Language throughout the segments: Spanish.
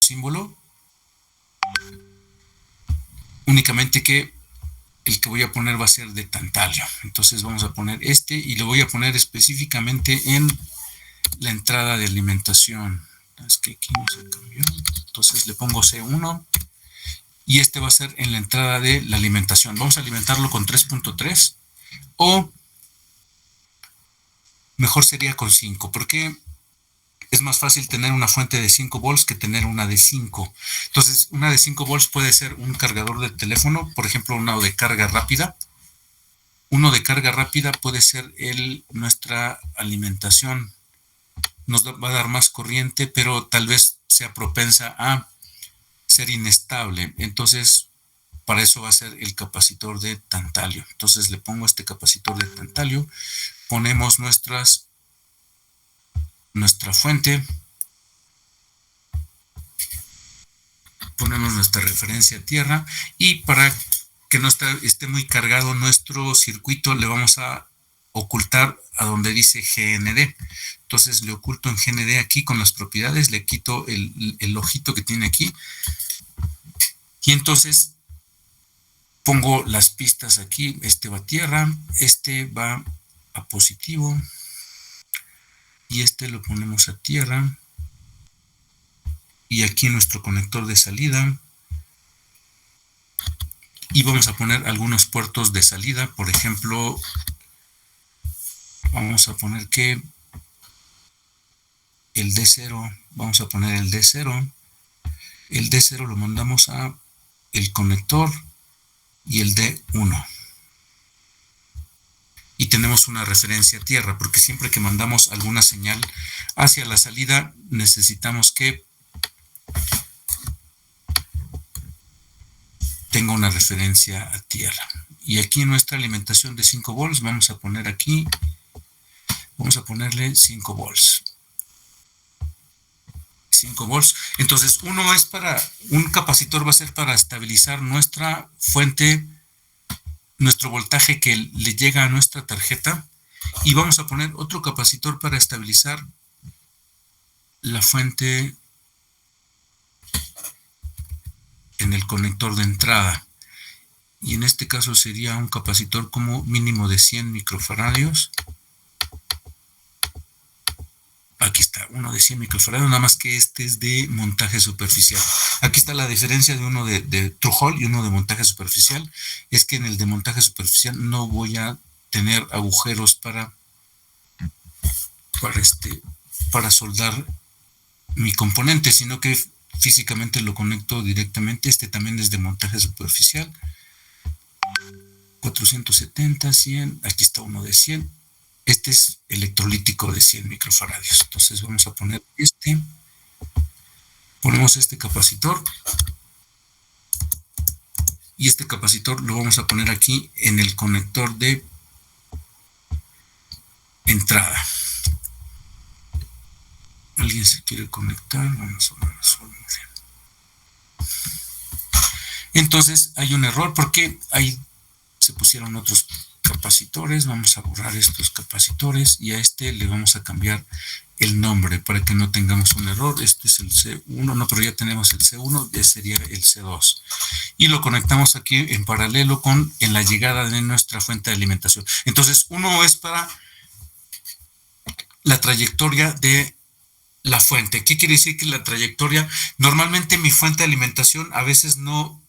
símbolo, únicamente que el que voy a poner va a ser de tantalio. Entonces vamos a poner este y lo voy a poner específicamente en la entrada de alimentación. Es que aquí no se cambió. Entonces le pongo C1 y este va a ser en la entrada de la alimentación. Vamos a alimentarlo con 3.3 o mejor sería con 5, porque es más fácil tener una fuente de 5 volts que tener una de 5. Entonces, una de 5 volts puede ser un cargador de teléfono, por ejemplo, uno de carga rápida. Uno de carga rápida puede ser nuestra alimentación. Nos va a dar más corriente, pero tal vez sea propensa a ser inestable. Entonces, para eso va a ser el capacitor de tantalio. Entonces, le pongo este capacitor de tantalio. Ponemos nuestra fuente, ponemos nuestra referencia a tierra y para que no esté muy cargado nuestro circuito le vamos a ocultar a donde dice GND. Entonces le oculto en GND aquí con las propiedades, le quito el ojito que tiene aquí y entonces pongo las pistas aquí. Este va a tierra, este va a positivo y este lo ponemos a tierra. Y aquí nuestro conector de salida. Y vamos a poner algunos puertos de salida. Por ejemplo, vamos a poner que el D0, vamos a poner el D0. El D0 lo mandamos a el conector y el D1. Y tenemos una referencia a tierra, porque siempre que mandamos alguna señal hacia la salida, necesitamos que tenga una referencia a tierra. Y aquí en nuestra alimentación de 5 volts vamos a poner aquí, vamos a ponerle 5 volts. 5 volts. Entonces, un capacitor va a ser para estabilizar nuestra fuente, nuestro voltaje que le llega a nuestra tarjeta. Y vamos a poner otro capacitor para estabilizar la fuente en el conector de entrada. Y en este caso sería un capacitor como mínimo de 100 microfaradios. Aquí está, uno de 100 microfaradios, nada más que este es de montaje superficial. Aquí está la diferencia de uno de through hole y uno de montaje superficial. Es que en el de montaje superficial no voy a tener agujeros para soldar mi componente, sino que físicamente lo conecto directamente. Este también es de montaje superficial. 470, 100, aquí está uno de 100. Este es electrolítico de 100 microfaradios. Entonces vamos a poner ponemos este capacitor y este capacitor lo vamos a poner aquí en el conector de entrada. ¿Alguien se quiere conectar? Vamos a ver. Entonces hay un error porque ahí se pusieron otros capacitores. Vamos a borrar estos capacitores y a este le vamos a cambiar el nombre para que no tengamos un error. Este es el C1, no, pero ya tenemos el C1, ya sería el C2. Y lo conectamos aquí en paralelo en la llegada de nuestra fuente de alimentación. Entonces, uno es para la trayectoria de la fuente. ¿Qué quiere decir que la trayectoria? Normalmente mi fuente de alimentación a veces no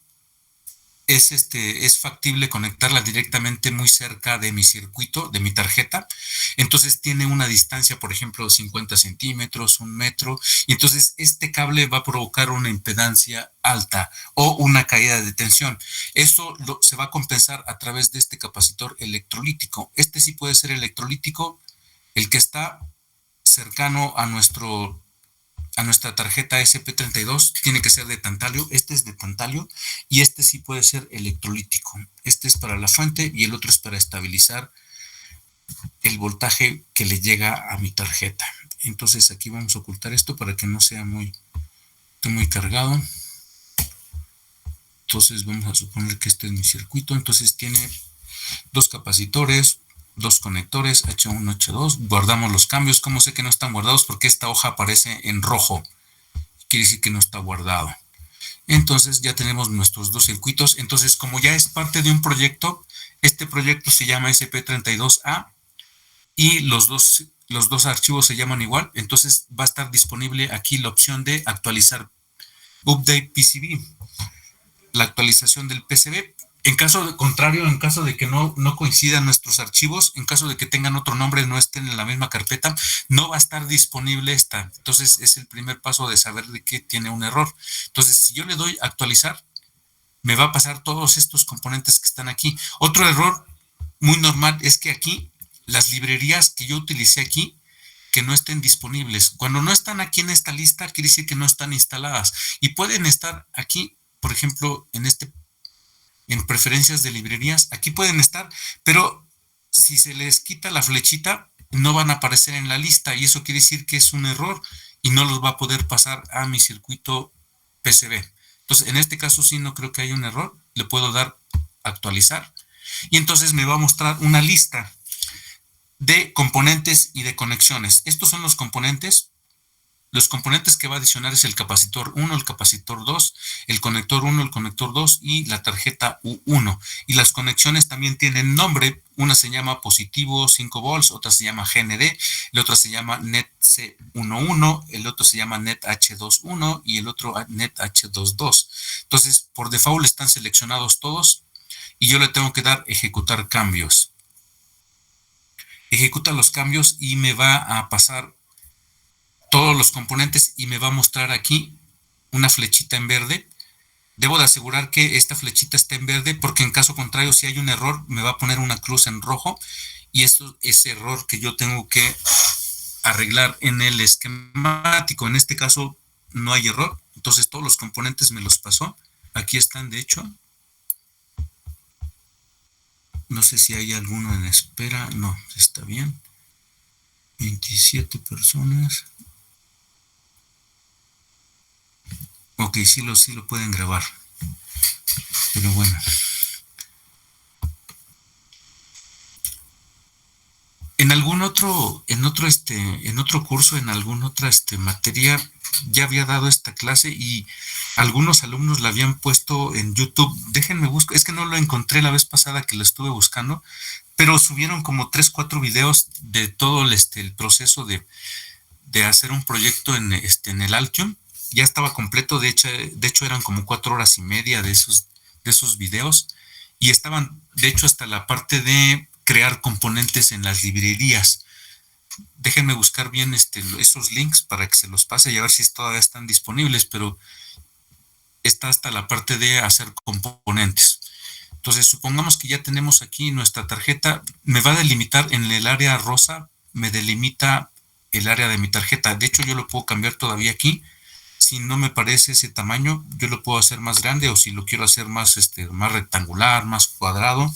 es factible conectarla directamente muy cerca de mi circuito, de mi tarjeta. Entonces tiene una distancia, por ejemplo, de 50 centímetros, 1 metro, y entonces este cable va a provocar una impedancia alta o una caída de tensión. Eso se va a compensar a través de este capacitor electrolítico. Este sí puede ser electrolítico, el que está cercano a nuestra tarjeta SP32 tiene que ser de tantalio. Este es de tantalio y este sí puede ser electrolítico. Este es para la fuente y el otro es para estabilizar el voltaje que le llega a mi tarjeta. Entonces aquí vamos a ocultar esto para que no sea muy cargado. Entonces vamos a suponer que este es mi circuito. Entonces tiene 2 capacitores, 2 conectores, H1, H2, guardamos los cambios. ¿Cómo sé que no están guardados? Porque esta hoja aparece en rojo. quiere decir que no está guardado. Entonces ya tenemos nuestros dos circuitos. Entonces, como ya es parte de un proyecto, este proyecto se llama SP32A y los dos archivos se llaman igual. Entonces va a estar disponible aquí la opción de actualizar Update PCB, la actualización del PCB. En caso contrario, en caso de que no coincidan nuestros archivos, en caso de que tengan otro nombre, no estén en la misma carpeta, no va a estar disponible esta. Entonces es el primer paso de saber de qué tiene un error. Entonces, si yo le doy actualizar, me va a pasar todos estos componentes que están aquí. Otro error muy normal es que aquí las librerías que yo utilicé aquí, que no estén disponibles. Cuando no están aquí en esta lista, quiere decir que no están instaladas. Y pueden estar aquí, por ejemplo, en preferencias de librerías, aquí pueden estar, pero si se les quita la flechita, no van a aparecer en la lista y eso quiere decir que es un error y no los va a poder pasar a mi circuito PCB. Entonces, en este caso sí no creo que haya un error, le puedo dar actualizar y entonces me va a mostrar una lista de componentes y de conexiones. Estos son los componentes. Los componentes que va a adicionar es el capacitor 1, el capacitor 2, el conector 1, el conector 2 y la tarjeta U1. Y las conexiones también tienen nombre. Una se llama positivo 5 volts, otra se llama GND, la otra se llama NET C11, el otro se llama NET H21 y el otro NET H22. Entonces, por default están seleccionados todos y yo le tengo que dar ejecutar cambios. Ejecuta los cambios y me va a pasar todos los componentes y me va a mostrar aquí una flechita en verde. Debo de asegurar que esta flechita esté en verde porque en caso contrario, si hay un error, me va a poner una cruz en rojo y eso es error que yo tengo que arreglar en el esquemático. En este caso no hay error, entonces todos los componentes me los pasó. Aquí están, de hecho. No sé si hay alguno en espera. No, está bien. 27 personas. Ok, sí lo pueden grabar. Pero bueno. En algún otro, en otro curso, en alguna otra materia, ya había dado esta clase y algunos alumnos la habían puesto en YouTube. Déjenme buscar, es que no lo encontré la vez pasada que lo estuve buscando, pero subieron como 3, 4 videos de todo el proceso de hacer un proyecto en el Altium. Ya estaba completo, de hecho eran como 4 horas y media de esos videos y estaban, de hecho, hasta la parte de crear componentes en las librerías. Déjenme buscar bien esos links para que se los pase y a ver si todavía están disponibles, pero está hasta la parte de hacer componentes. Entonces, supongamos que ya tenemos aquí nuestra tarjeta, me va a delimitar en el área rosa, me delimita el área de mi tarjeta. De hecho, yo lo puedo cambiar todavía aquí. Si no me parece ese tamaño, yo lo puedo hacer más grande o si lo quiero hacer más, más rectangular, más cuadrado.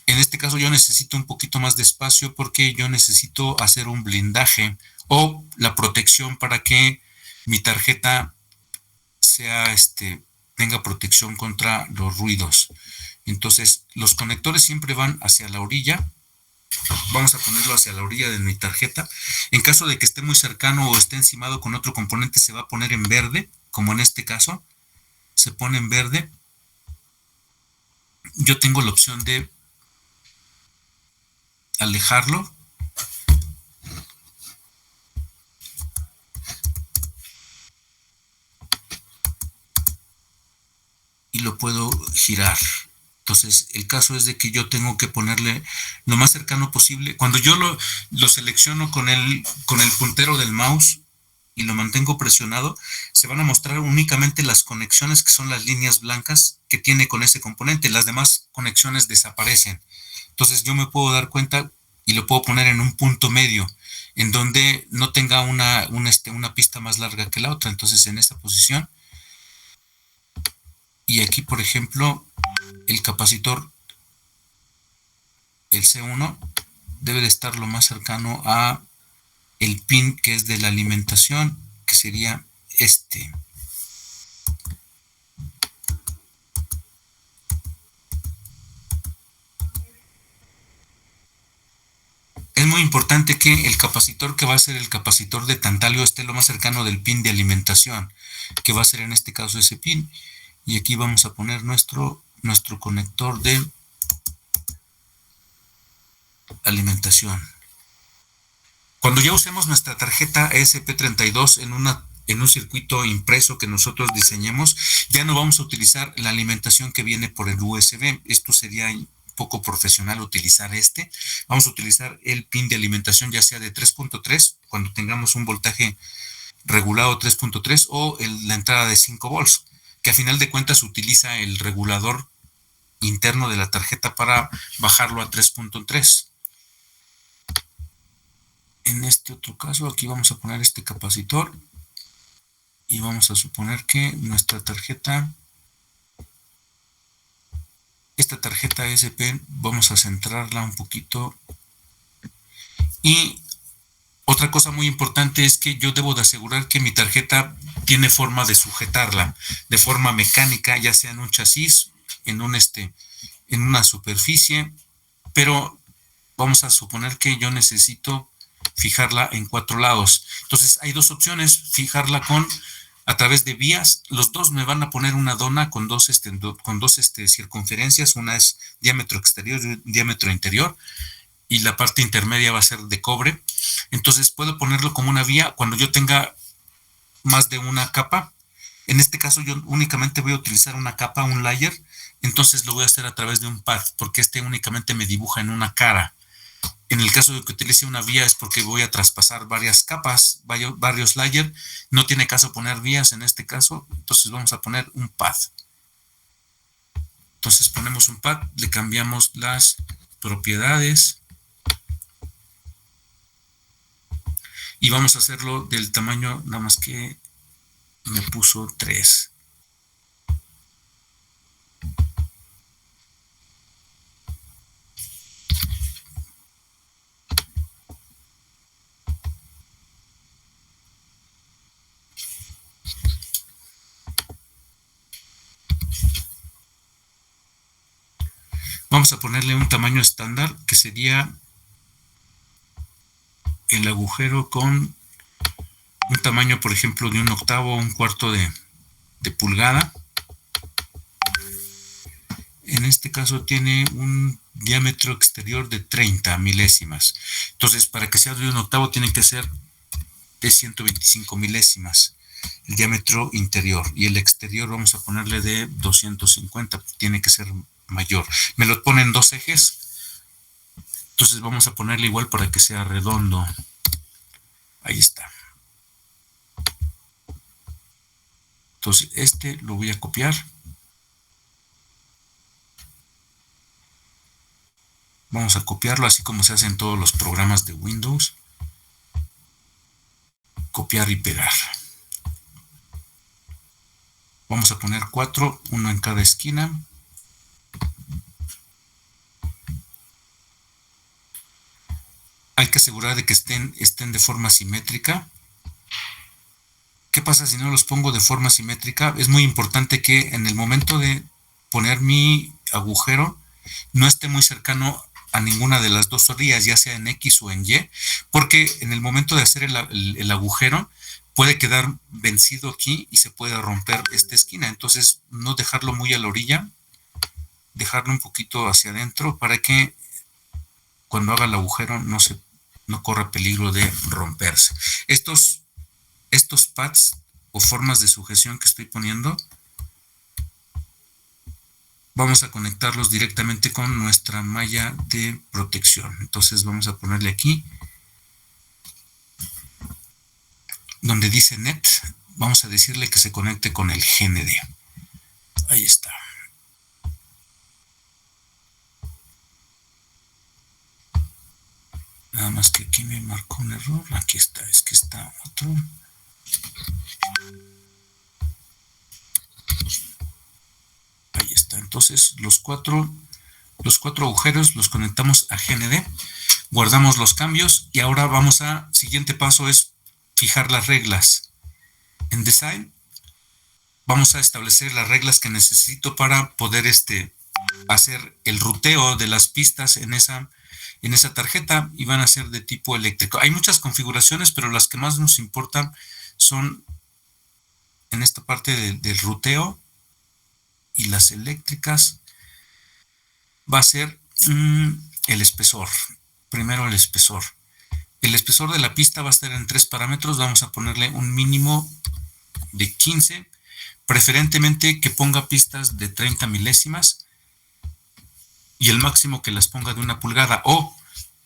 En este caso yo necesito un poquito más de espacio porque yo necesito hacer un blindaje o la protección para que mi tarjeta sea, tenga protección contra los ruidos. Entonces, los conectores siempre van hacia la orilla. Vamos a ponerlo hacia la orilla de mi tarjeta. En caso de que esté muy cercano o esté encimado con otro componente, se va a poner en verde, como en este caso. Se pone en verde. Yo tengo la opción de alejarlo. Y lo puedo girar. Entonces, el caso es de que yo tengo que ponerle lo más cercano posible. Cuando yo lo selecciono con el puntero del mouse y lo mantengo presionado, se van a mostrar únicamente las conexiones que son las líneas blancas que tiene con ese componente. Las demás conexiones desaparecen. Entonces, yo me puedo dar cuenta y lo puedo poner en un punto medio, en donde no tenga una pista más larga que la otra. Entonces, en esa posición. Y aquí, por ejemplo, el capacitor, el C1, debe de estar lo más cercano a el pin que es de la alimentación, que sería este. Es muy importante que el capacitor que va a ser el capacitor de tantalio esté lo más cercano del pin de alimentación, que va a ser en este caso ese pin. Y aquí vamos a poner nuestro conector de alimentación. Cuando ya usemos nuestra tarjeta ESP32 en un circuito impreso que nosotros diseñemos, ya no vamos a utilizar la alimentación que viene por el USB. Esto sería poco profesional utilizar Vamos a utilizar el pin de alimentación, ya sea de 3.3, cuando tengamos un voltaje regulado 3.3, o la entrada de 5 volts, que a final de cuentas utiliza el regulador interno de la tarjeta para bajarlo a 3.3. En este otro caso, aquí vamos a poner este capacitor y vamos a suponer que nuestra tarjeta, esta tarjeta SP, vamos a centrarla un poquito. Y otra cosa muy importante es que yo debo de asegurar que mi tarjeta tiene forma de sujetarla de forma mecánica, ya sea en un chasis, en una superficie, pero vamos a suponer que yo necesito fijarla en 4 lados. Entonces hay 2 opciones: fijarla a través de vías. Los dos me van a poner una dona con dos circunferencias. Una es diámetro exterior y diámetro interior, y la parte intermedia va a ser de cobre. Entonces puedo ponerlo como una vía cuando yo tenga más de una capa. En este caso yo únicamente voy a utilizar una capa, un layer. Entonces lo voy a hacer a través de un pad, porque únicamente me dibuja en una cara. En el caso de que utilice una vía es porque voy a traspasar varias capas, varios layers. No tiene caso poner vías en este caso, entonces vamos a poner un pad. Entonces ponemos un pad, le cambiamos las propiedades y vamos a hacerlo del tamaño, nada más que me puso 3. Vamos a ponerle un tamaño estándar, que sería el agujero con un tamaño, por ejemplo, de 1/8 o 1/4 de pulgada. En este caso tiene un diámetro exterior de 30 milésimas. Entonces, para que sea de 1/8 tiene que ser de 125 milésimas el diámetro interior, y el exterior vamos a ponerle de 250, tiene que ser mayor. Me lo ponen 2 ejes, entonces vamos a ponerle igual para que sea redondo. Ahí está. Entonces lo voy a copiar. Vamos a copiarlo así como se hace en todos los programas de Windows. Copiar y pegar. Vamos a poner 4, uno en cada esquina. Hay que asegurar de que estén de forma simétrica. ¿Qué pasa si no los pongo de forma simétrica? Es muy importante que en el momento de poner mi agujero no esté muy cercano a ninguna de las 2 orillas, ya sea en X o en Y, porque en el momento de hacer el agujero puede quedar vencido aquí y se puede romper esta esquina. Entonces, no dejarlo muy a la orilla, dejarlo un poquito hacia adentro para que cuando haga el agujero no corra peligro de romperse. Estos pads o formas de sujeción que estoy poniendo, vamos a conectarlos directamente con nuestra malla de protección. Entonces vamos a ponerle aquí donde dice net, vamos a decirle que se conecte con el GND. Ahí está. Nada más que aquí me marcó un error. Aquí está, es que está otro. Ahí está. Entonces los cuatro agujeros los conectamos a GND, guardamos los cambios y ahora siguiente paso es fijar las reglas. En Design vamos a establecer las reglas que necesito para poder hacer el ruteo de las pistas en en esa tarjeta y van a ser de tipo eléctrico. Hay muchas configuraciones, pero las que más nos importan son en esta parte del ruteo, y las eléctricas va a ser el espesor. Primero el espesor. El espesor de la pista va a estar en 3 parámetros. Vamos a ponerle un mínimo de 15, preferentemente que ponga pistas de 30 milésimas y el máximo que las ponga de 1 pulgada o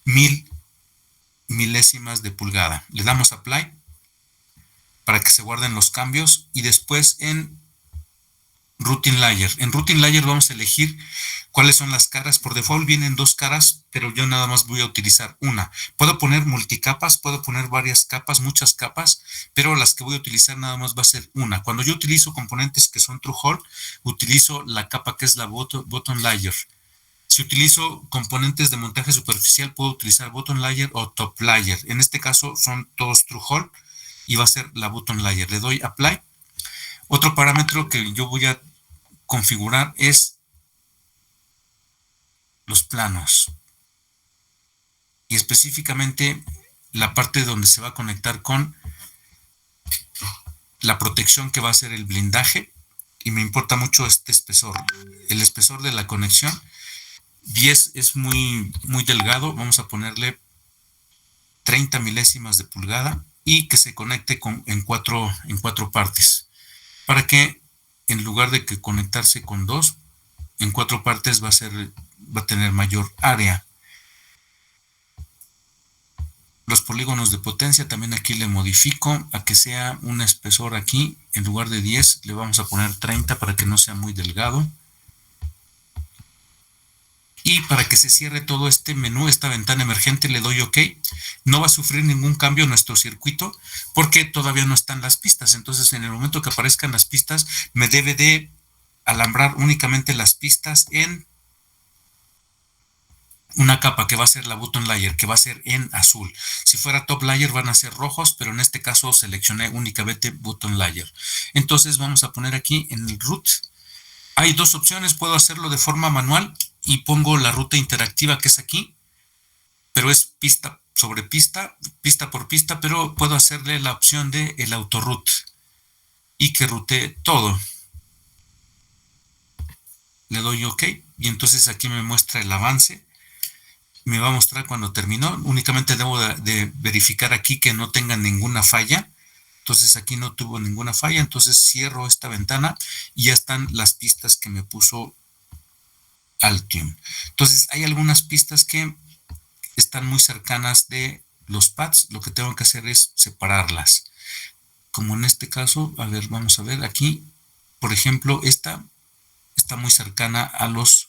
1000 milésimas de pulgada. Le damos apply para que se guarden los cambios y después en Routing Layer. En Routing Layer vamos a elegir cuáles son las caras. Por default vienen 2 caras, pero yo nada más voy a utilizar una. Puedo poner multicapas, puedo poner varias capas, muchas capas, pero las que voy a utilizar nada más va a ser una. Cuando yo utilizo componentes que son True Hole, utilizo la capa que es la Bottom Layer. Si utilizo componentes de montaje superficial, puedo utilizar Bottom Layer o Top Layer. En este caso son todos True Hole y va a ser la Bottom Layer. Le doy Apply. Otro parámetro que yo voy a configurar es los planos y específicamente la parte donde se va a conectar con la protección que va a ser el blindaje, y me importa mucho este espesor. El espesor de la conexión 10 es muy delgado. Vamos a ponerle 30 milésimas de pulgada y que se conecte en cuatro partes, para que en lugar de que conectarse con 2, en 4 partes va a tener mayor área. Los polígonos de potencia también aquí le modifico a que sea un espesor aquí, en lugar de 10 le vamos a poner 30 para que no sea muy delgado. Y para que se cierre todo este menú, esta ventana emergente, le doy OK. No va a sufrir ningún cambio nuestro circuito porque todavía no están las pistas. Entonces, en el momento que aparezcan las pistas, me debe de alambrar únicamente las pistas en una capa que va a ser la Bottom Layer, que va a ser en azul. Si fuera Top Layer van a ser rojos, pero en este caso seleccioné únicamente Bottom Layer. Entonces vamos a poner aquí en el root. Hay 2 opciones, puedo hacerlo de forma manual y pongo la ruta interactiva que es aquí, pero es pista sobre pista, pista por pista, pero puedo hacerle la opción de el autoroute y que rutee todo. Le doy OK y entonces aquí me muestra el avance. Me va a mostrar cuando terminó. Únicamente debo de verificar aquí que no tenga ninguna falla. Entonces aquí no tuvo ninguna falla. Entonces cierro esta ventana y ya están las pistas que me puso Altium. Entonces hay algunas pistas que están muy cercanas de los pads. Lo que tengo que hacer es separarlas. Como en este caso, a ver, vamos a ver aquí. Por ejemplo, esta está muy cercana a los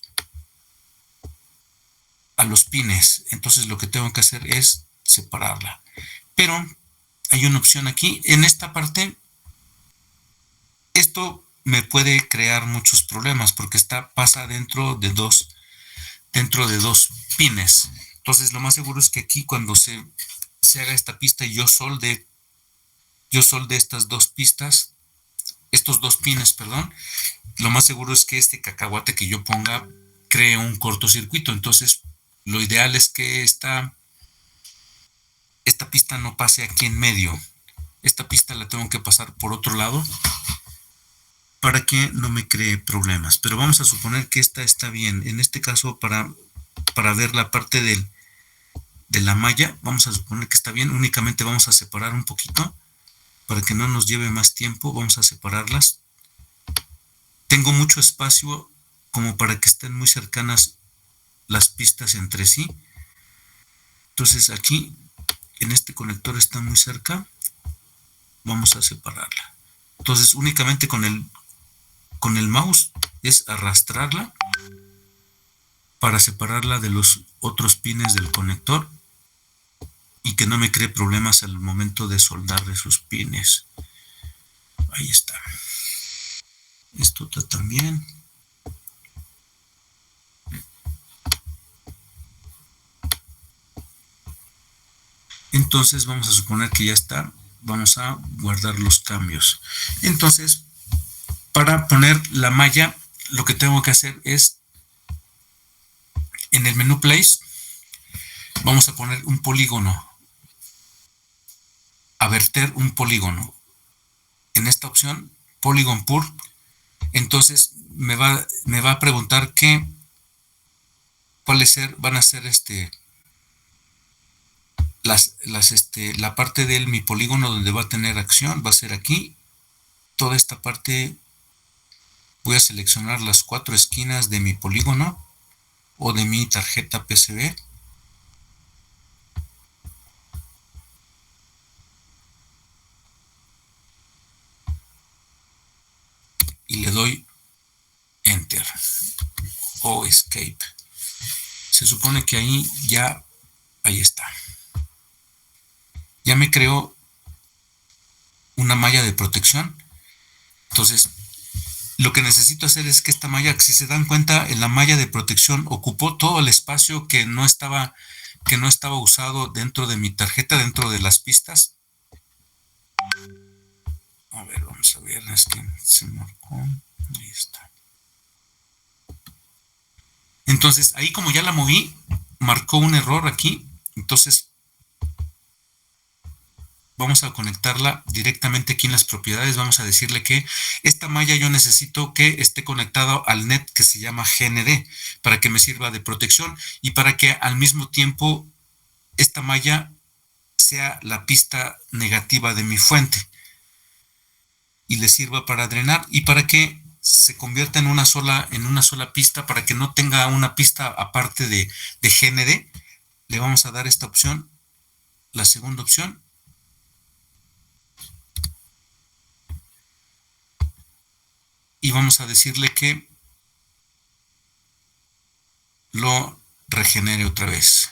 pines, entonces lo que tengo que hacer es separarla. Pero hay una opción aquí, en esta parte, esto me puede crear muchos problemas porque pasa dentro de dos pines. Entonces lo más seguro es que aquí cuando se haga esta pista y yo solde estas 2 pistas, estos 2 pines, perdón, lo más seguro es que este cacahuate que yo ponga cree un cortocircuito. Entonces lo ideal es que esta pista no pase aquí en medio. Esta pista la tengo que pasar por otro lado para que no me cree problemas. Pero vamos a suponer que esta está bien. En este caso, para ver la parte de la malla, vamos a suponer que está bien. Únicamente vamos a separar un poquito para que no nos lleve más tiempo. Vamos a separarlas. Tengo mucho espacio como para que estén muy cercanas las pistas entre sí. Entonces aquí en este conector está muy cerca, vamos a separarla. Entonces únicamente con el mouse es arrastrarla para separarla de los otros pines del conector y que no me cree problemas al momento de soldar esos pines. Ahí está. Esto está también. Entonces vamos a suponer que ya está. Vamos a guardar los cambios. Entonces, para poner la malla, lo que tengo que hacer es en el menú Place, Vamos a poner un polígono, a verter un polígono. En esta opción, Polygon Pur, entonces me va a preguntar cuáles van a ser la parte de mi polígono donde va a tener acción, va a ser aquí. Toda esta parte voy a seleccionar las 4 esquinas de mi polígono o de mi tarjeta PCB. Y le doy Enter o Escape. Se supone que ahí está. Ya me creó una malla de protección. Entonces, lo que necesito hacer es que esta malla, si se dan cuenta, en la malla de protección ocupó todo el espacio que no estaba usado dentro de mi tarjeta, dentro de las pistas. A ver, vamos a ver, es que se marcó. Ahí está. Entonces, ahí como ya la moví, marcó un error aquí. Entonces, vamos a conectarla directamente aquí en las propiedades. Vamos a decirle que esta malla yo necesito que esté conectado al NET que se llama GND para que me sirva de protección y para que al mismo tiempo esta malla sea la pista negativa de mi fuente y le sirva para drenar y para que se convierta en una sola pista, para que no tenga una pista aparte de GND. Le vamos a dar esta opción, la segunda opción. Y vamos a decirle que lo regenere otra vez.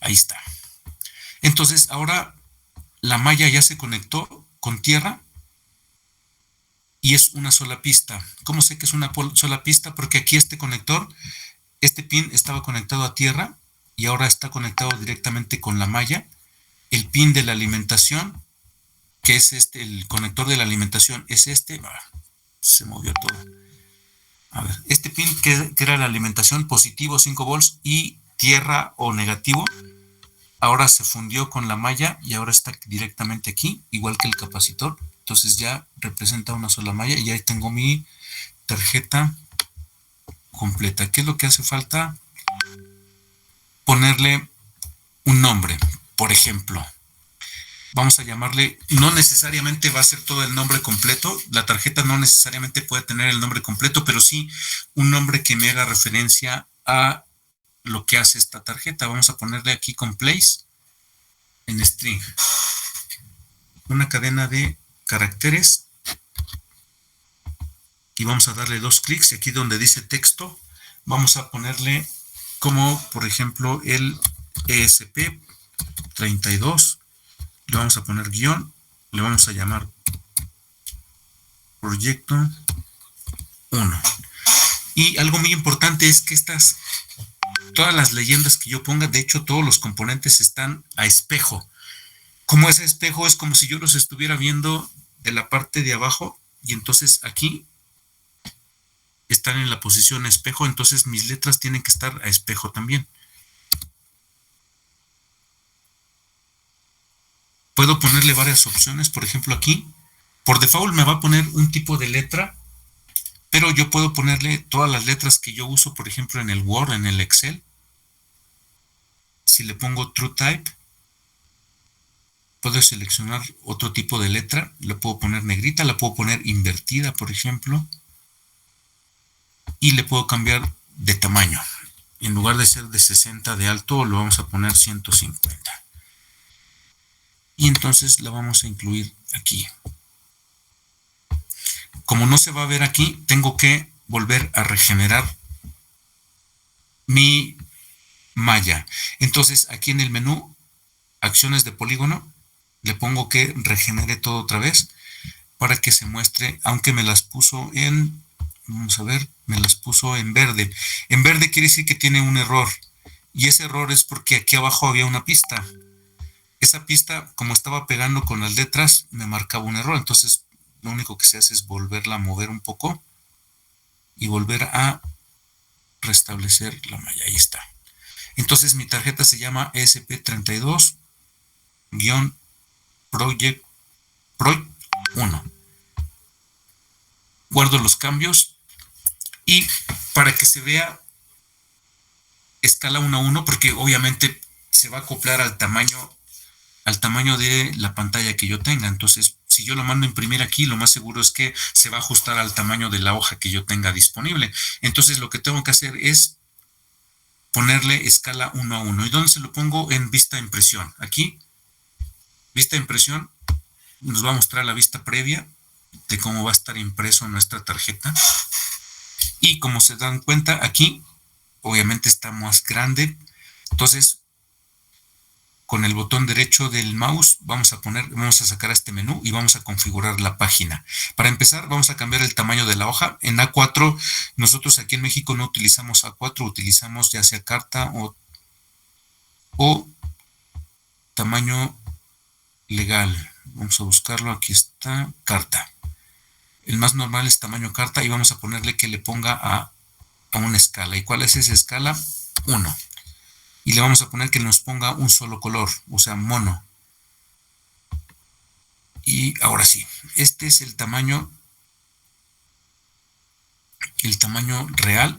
Ahí está. Entonces ahora la malla ya se conectó con tierra y es una sola pista. ¿Cómo sé que es una sola pista? Porque aquí este conector, este pin estaba conectado a tierra y ahora está conectado directamente con la malla. El pin de la alimentación, que es el conector de la alimentación es se movió todo. A ver, este pin que era la alimentación, positivo 5 volts y tierra o negativo, ahora se fundió con la malla y ahora está directamente aquí, igual que el capacitor. Entonces ya representa una sola malla y ahí tengo mi tarjeta completa. ¿Qué es lo que hace falta? Ponerle un nombre. Por ejemplo, vamos a llamarle, no necesariamente va a ser todo el nombre completo, la tarjeta no necesariamente puede tener el nombre completo, pero sí un nombre que me haga referencia a lo que hace esta tarjeta. Vamos a ponerle aquí con place en string, una cadena de caracteres y vamos a darle 2 clics y aquí donde dice texto vamos a ponerle como por ejemplo el ESP32, le vamos a poner guión, le vamos a llamar proyecto 1 y algo muy importante es que todas las leyendas que yo ponga, de hecho todos los componentes están a espejo. Como ese espejo es como si yo los estuviera viendo de la parte de abajo y entonces aquí están en la posición espejo, entonces mis letras tienen que estar a espejo también. Puedo ponerle varias opciones, por ejemplo aquí, por default me va a poner un tipo de letra, pero yo puedo ponerle todas las letras que yo uso, por ejemplo en el Word, en el Excel. Si le pongo True Type, puedo seleccionar otro tipo de letra, la puedo poner negrita, la puedo poner invertida, por ejemplo, y le puedo cambiar de tamaño. En lugar de ser de 60 de alto, lo vamos a poner 150. Y entonces la vamos a incluir aquí. Como no se va a ver aquí, tengo que volver a regenerar mi malla. Entonces aquí en el menú, acciones de polígono, le pongo que regenere todo otra vez para que se muestre, aunque me las puso en, vamos a ver, me las puso en verde. En verde quiere decir que tiene un error y ese error es porque aquí abajo había una pista. Esa pista, como estaba pegando con las letras, me marcaba un error. Entonces lo único que se hace es volverla a mover un poco y volver a restablecer la malla. Ahí está. Entonces mi tarjeta se llama ESP32-Project Pro 1. Guardo los cambios y para que se vea escala 1 a 1, porque obviamente se va a acoplar al tamaño de la pantalla que yo tenga. Entonces, si yo lo mando a imprimir aquí, lo más seguro es que se va a ajustar al tamaño de la hoja que yo tenga disponible. Entonces, lo que tengo que hacer es ponerle escala 1 a 1. ¿Y dónde se lo pongo? En vista de impresión. Aquí, vista de impresión, nos va a mostrar la vista previa de cómo va a estar impreso nuestra tarjeta. Y como se dan cuenta, aquí obviamente está más grande. Entonces, con el botón derecho del mouse vamos a sacar este menú y vamos a configurar la página. Para empezar, vamos a cambiar el tamaño de la hoja. En A4, nosotros aquí en México no utilizamos A4, utilizamos ya sea carta o tamaño legal. Vamos a buscarlo, aquí está, carta. El más normal es tamaño carta y vamos a ponerle que le ponga a una escala. ¿Y cuál es esa escala? 1. Y le vamos a poner que nos ponga un solo color, o sea, mono. Y ahora sí, este es el tamaño real.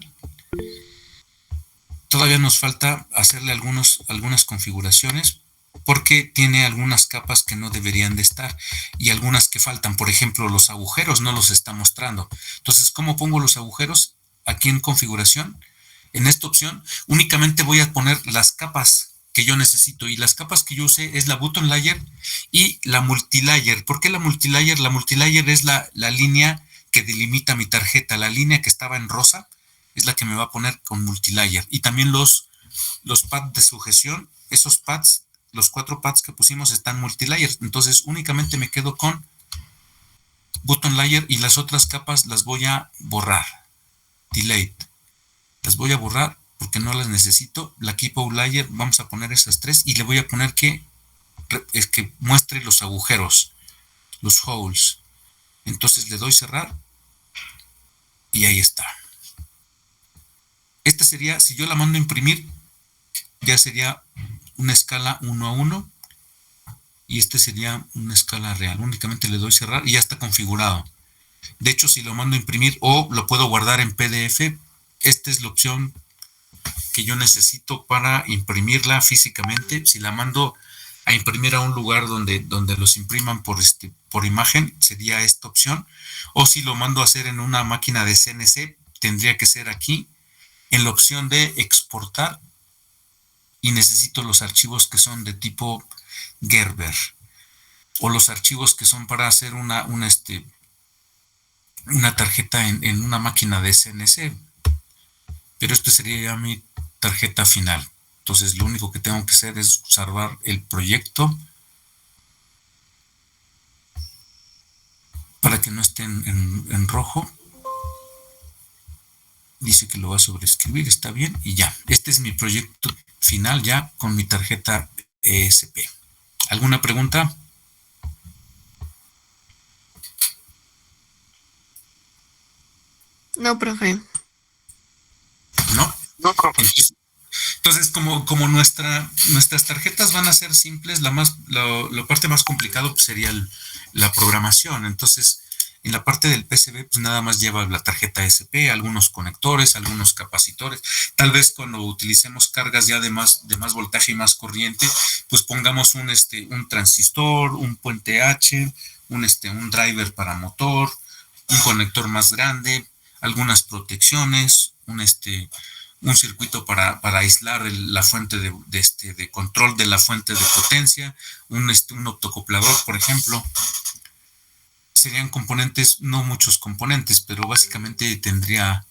Todavía nos falta hacerle algunas configuraciones porque tiene algunas capas que no deberían de estar y algunas que faltan. Por ejemplo, los agujeros no los está mostrando. Entonces, ¿cómo pongo los agujeros? Aquí en configuración, en esta opción, únicamente voy a poner las capas que yo necesito y las capas que yo usé es la button layer y la multilayer. ¿Por qué la multilayer? La multilayer es la línea que delimita mi tarjeta, la línea que estaba en rosa es la que me va a poner con multilayer. Y también los pads de sujeción, esos pads, los 4 pads que pusimos están multilayer. Entonces únicamente me quedo con button layer y las otras capas las voy a borrar. Delete. Las voy a borrar porque no las necesito. La keep layer, vamos a poner esas 3 y le voy a poner que muestre los agujeros, los holes. Entonces le doy cerrar y ahí está. Esta sería, si yo la mando a imprimir, ya sería una escala 1 a 1 y este sería una escala real. Únicamente le doy cerrar y ya está configurado. De hecho, si lo mando a imprimir o lo puedo guardar en PDF, esta es la opción que yo necesito para imprimirla físicamente. Si la mando a imprimir a un lugar donde los impriman por imagen, sería esta opción. O si lo mando a hacer en una máquina de CNC, tendría que ser aquí, en la opción de exportar, y necesito los archivos que son de tipo Gerber, o los archivos que son para hacer una tarjeta en una máquina de CNC. Pero esto sería ya mi tarjeta final. Entonces lo único que tengo que hacer es salvar el proyecto para que no esté en rojo. Dice que lo va a sobreescribir, está bien, y ya. Este es mi proyecto final ya con mi tarjeta ESP. ¿Alguna pregunta? No, profe. ¿No? No, profe. Entonces, como nuestras tarjetas van a ser simples, la parte más complicado pues, sería la programación. Entonces, en la parte del PCB, pues nada más lleva la tarjeta SP, algunos conectores, algunos capacitores. Tal vez cuando utilicemos cargas ya de más voltaje y más corriente, pues pongamos un transistor, un puente H, un driver para motor, un conector más grande, algunas protecciones, un circuito para aislar la fuente de control de la fuente de potencia, un optocoplador, por ejemplo. Serían componentes, no muchos componentes, pero básicamente tendría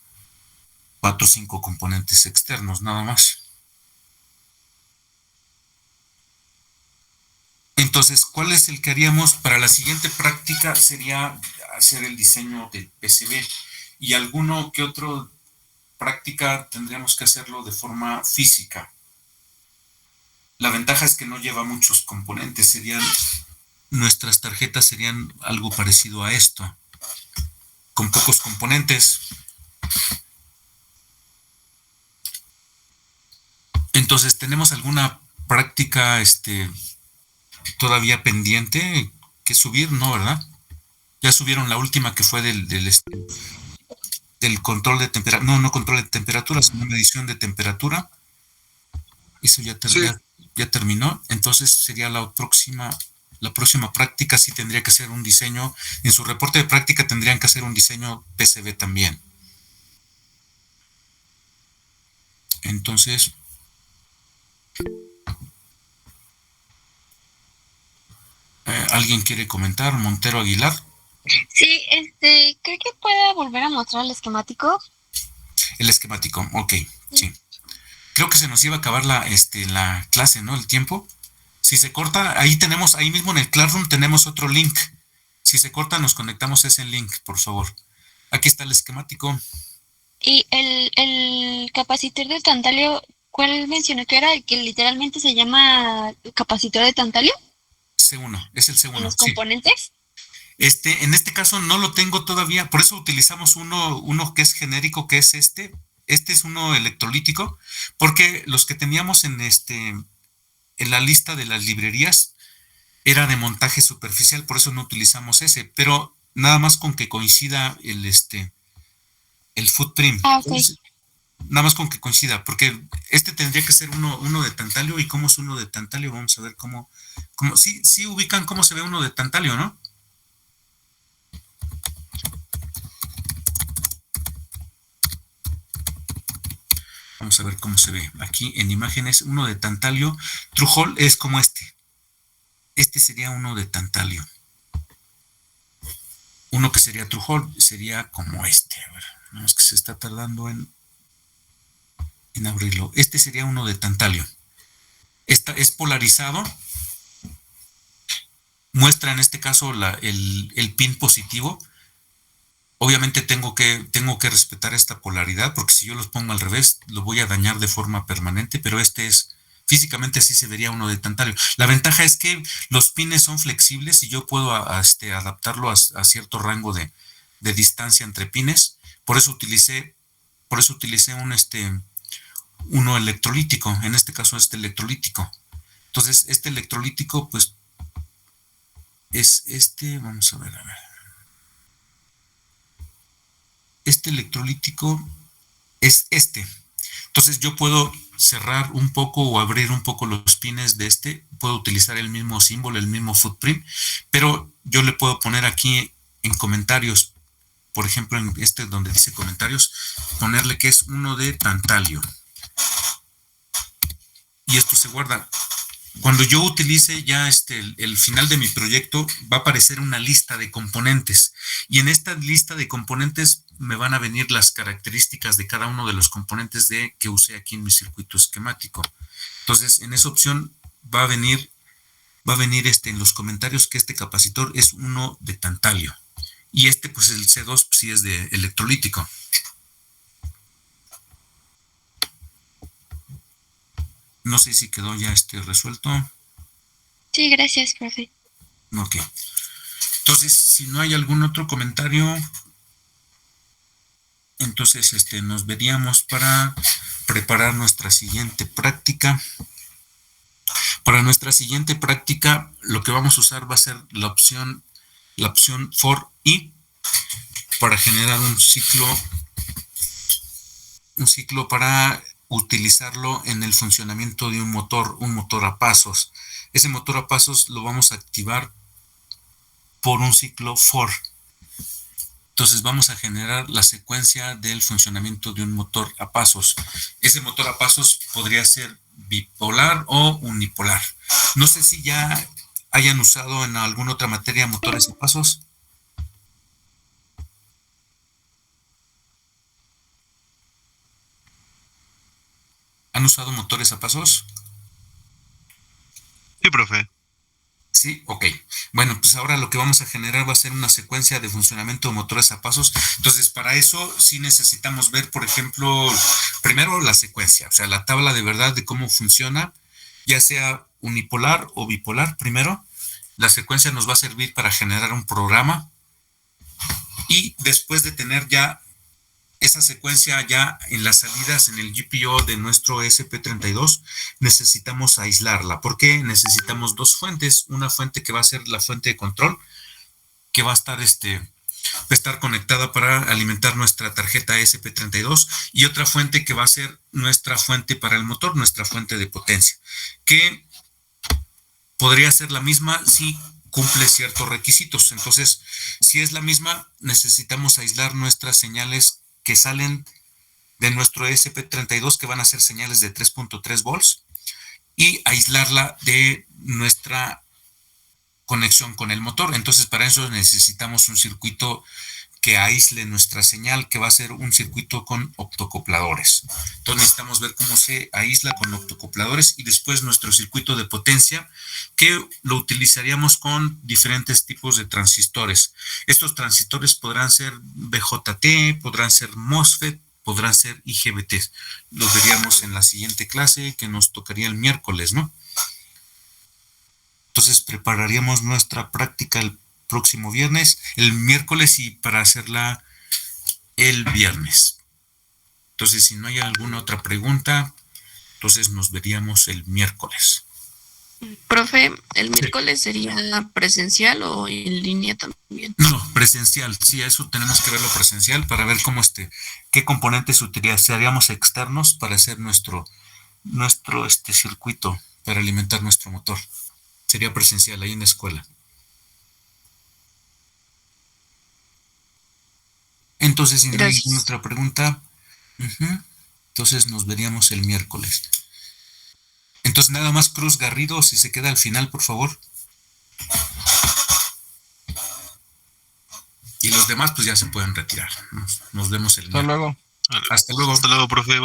4 o 5 componentes externos, nada más. Entonces, ¿cuál es el que haríamos para la siguiente práctica? Sería hacer el diseño del PCB y alguno que otro práctica tendríamos que hacerlo de forma física. La ventaja es que no lleva muchos componentes, nuestras tarjetas serían algo parecido a esto, con pocos componentes. Entonces, ¿tenemos alguna práctica todavía pendiente que subir? No, ¿verdad? Ya subieron la última que fue del control de temperatura, no control de temperatura, sino medición de temperatura. Eso Sí, ya terminó. Entonces sería la próxima práctica sí tendría que ser un diseño. En su reporte de práctica tendrían que hacer un diseño PCB también. Entonces, ¿alguien quiere comentar? Montero Aguilar. Sí, ¿cree que pueda volver a mostrar el esquemático? El esquemático, ok, sí. Creo que se nos iba a acabar la clase, ¿no? El tiempo. Si se corta, ahí mismo en el Classroom tenemos otro link. Si se corta, nos conectamos a ese link, por favor. Aquí está el esquemático. Y el capacitor de tantalio, ¿cuál mencionó que era? El que literalmente se llama capacitor de tantalio C1, es el en C1, los sí. componentes. En este caso no lo tengo todavía, por eso utilizamos uno que es genérico, que es este. Este es uno electrolítico, porque los que teníamos en la lista de las librerías era de montaje superficial, por eso no utilizamos ese, pero nada más con que coincida el footprint. Ah, ok. Entonces, nada más con que coincida, porque este tendría que ser uno de tantalio. ¿Y cómo es uno de tantalio? Vamos a ver sí ubican cómo se ve uno de tantalio, ¿no? Vamos a ver cómo se ve. Aquí en imágenes, uno de tantalio. Trujol es como este. Este sería uno de tantalio. Uno que sería Trujol sería como este. A ver, no es que se está tardando en abrirlo. Este sería uno de tantalio. Esta es polarizado. Muestra en este caso el pin positivo. Obviamente tengo que respetar esta polaridad, porque si yo los pongo al revés, lo voy a dañar de forma permanente, pero físicamente así se vería uno de tantalio. La ventaja es que los pines son flexibles y yo puedo adaptarlo a cierto rango de distancia entre pines. Por eso utilicé uno electrolítico, en este caso este electrolítico. Entonces, este electrolítico, pues, es vamos a ver. Este electrolítico es este. Entonces yo puedo cerrar un poco o abrir un poco los pines de puedo utilizar el mismo símbolo, el mismo footprint, pero yo le puedo poner aquí en comentarios, por ejemplo en donde dice comentarios, ponerle que es uno de tantalio. Y esto se guarda. Cuando yo utilice ya el final de mi proyecto, va a aparecer una lista de componentes. Y en esta lista de componentes me van a venir las características de cada uno de los componentes que usé aquí en mi circuito esquemático. Entonces, en esa opción va a venir en los comentarios que este capacitor es uno de tantalio. Y pues el C2 sí es de electrolítico. No sé si quedó ya resuelto. Sí, gracias, profe. Ok. Entonces, si no hay algún otro comentario, entonces nos veríamos para preparar nuestra siguiente práctica. Para nuestra siguiente práctica, lo que vamos a usar va a ser la opción for i para generar un ciclo para utilizarlo en el funcionamiento de un motor a pasos. Ese motor a pasos lo vamos a activar por un ciclo for. Entonces vamos a generar la secuencia del funcionamiento de un motor a pasos. Ese motor a pasos podría ser bipolar o unipolar. No sé si ya hayan usado en alguna otra materia motores a pasos. ¿Han usado motores a pasos? sí, profe. Sí, ok. Bueno, pues ahora lo que vamos a generar va a ser una secuencia de funcionamiento de motores a pasos. Entonces, para eso sí necesitamos ver, por ejemplo, primero la secuencia, o sea, la tabla de verdad de cómo funciona, ya sea unipolar o bipolar. Primero, la secuencia nos va a servir para generar un programa y después de tener ya esa secuencia ya en las salidas en el GPIO de nuestro ESP32 necesitamos aislarla. ¿Por qué? Necesitamos dos fuentes. Una fuente que va a ser la fuente de control, que va a estar conectada para alimentar nuestra tarjeta ESP32, y otra fuente que va a ser nuestra fuente para el motor, nuestra fuente de potencia, que podría ser la misma si cumple ciertos requisitos. Entonces, si es la misma, necesitamos aislar nuestras señales que salen de nuestro ESP32, que van a ser señales de 3.3 volts, y aislarla de nuestra conexión con el motor. Entonces, para eso necesitamos un circuito que aísle nuestra señal, que va a ser un circuito con optocopladores. Entonces necesitamos ver cómo se aísla con optocopladores, y después nuestro circuito de potencia, que lo utilizaríamos con diferentes tipos de transistores. Estos transistores podrán ser BJT, podrán ser MOSFET, podrán ser IGBT. Los veríamos en la siguiente clase, que nos tocaría el miércoles, ¿no? Entonces prepararíamos nuestra práctica el próximo viernes, el miércoles, y para hacerla el viernes. Entonces, si no hay alguna otra pregunta, entonces nos veríamos el miércoles. Profe, ¿el miércoles sería presencial o en línea también? No, presencial. Sí, eso tenemos que verlo presencial para ver qué componentes utilizaríamos externos para hacer nuestro circuito para alimentar nuestro motor. Sería presencial ahí en la escuela. Entonces, si no hay ninguna otra pregunta, entonces nos veríamos el miércoles. Entonces, nada más Cruz Garrido, si se queda al final, por favor. Y los demás, pues ya se pueden retirar. Nos vemos el miércoles. Hasta luego. Hasta luego. Hasta luego, profe.